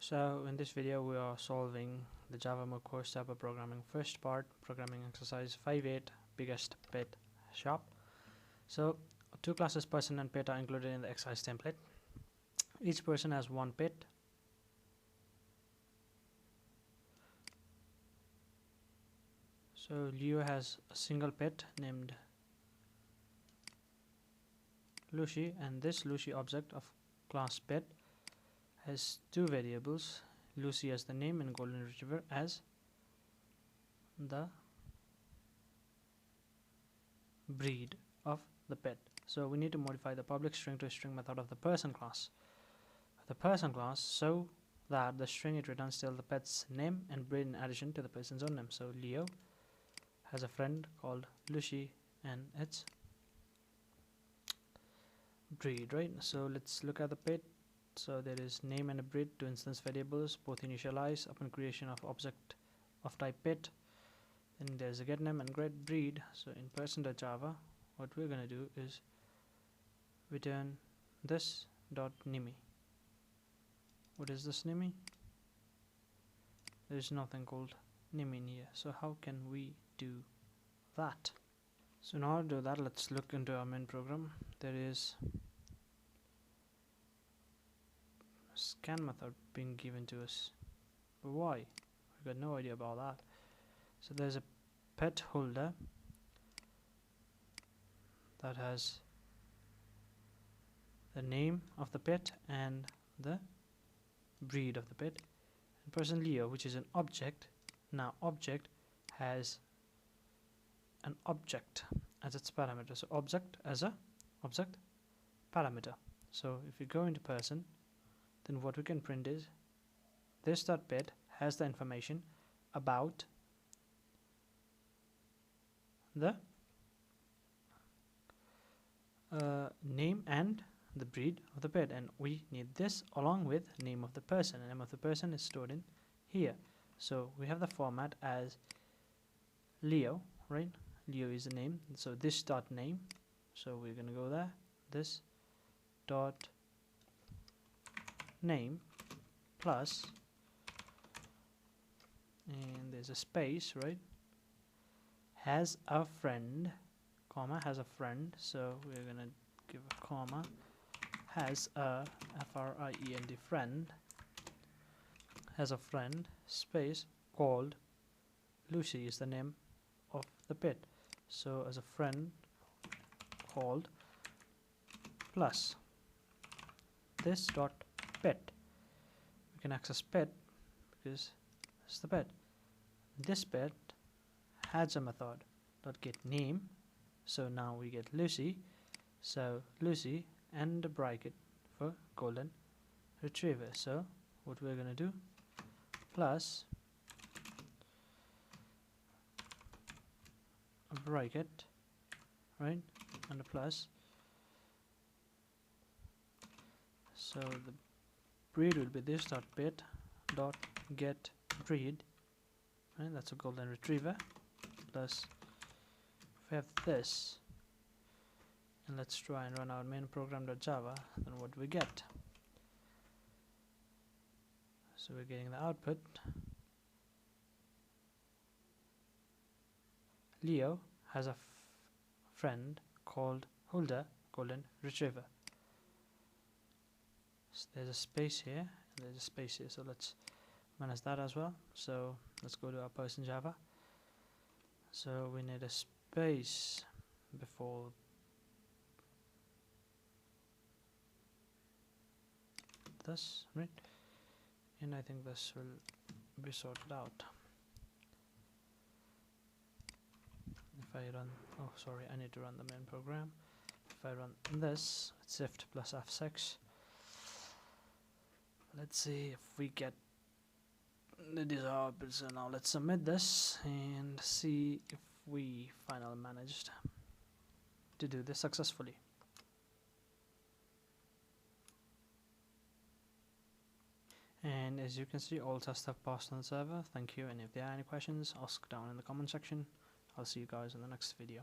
So in this video we are solving the Java MOOC course Java programming first part, programming exercise 5.8, biggest pet shop. So two classes person and pet are included in the exercise template. Each person has one pet. So Leo has a single pet named Lucy, and this Lucy object of class pet has two variables, Lucy as the name and golden retriever as the breed of the pet. So we need to modify the public string to a string method of the person class. The person class so that the string it returns still the pet's name and breed in addition to the person's own name. So Leo has a friend called Lucy and its breed, right? So let's look at the pet. So there is name and a breed, two instance variables, both initialized upon creation of object of type pet. And there's a get name and get breed. So in person.java, what we're gonna do is return this dot nimi. What is this nimi? There is nothing called nimi in here. So how can we do that? So in order to do that, let's look into our main program. There is scan method being given to us, but why? We got no idea about that. So there's a pet holder that has the name of the pet and the breed of the pet, and person Leo, which is an object. Now object has an object as its parameter, so object as a object parameter. So if we go into person, then what we can print is this dot pet has the information about the name and the breed of the pet, and we need this along with name of the person. The name of the person is stored in here. So we have the format as Leo, right? Leo is the name, so this dot name, so we're gonna go there, this dot name plus, and there's a space, right? Has a friend, comma, has a friend, so we're gonna give a comma, has a friend friend, has a friend, space, called Lucy is the name of the pet, so as a friend called plus this dot pet. We can access pet because it's the pet. This pet has a method dot get name, so now we get Lucy, so Lucy and a bracket for golden retriever. So what we're gonna do, plus a bracket, right, and a plus, so the breed will be this dot pet dot get breed, right? That's a golden retriever, plus if we have this, and let's try and run our main program.java, then what we get? So we're getting the output. Leo has a friend called Hulda, golden retriever. So there's a space here, and there's a space here, so let's manage that as well. So let's go to our person Java. So we need a space before this, right? And I think this will be sorted out. If I run, oh sorry, I need to run the main program. If I run this, it's shift plus F6. Let's see if we get the desired output. So now let's submit this and see if we finally managed to do this successfully. And as you can see, all tests have passed on the server. Thank you, and if there are any questions, ask down in the comment section. I'll see you guys in the next video.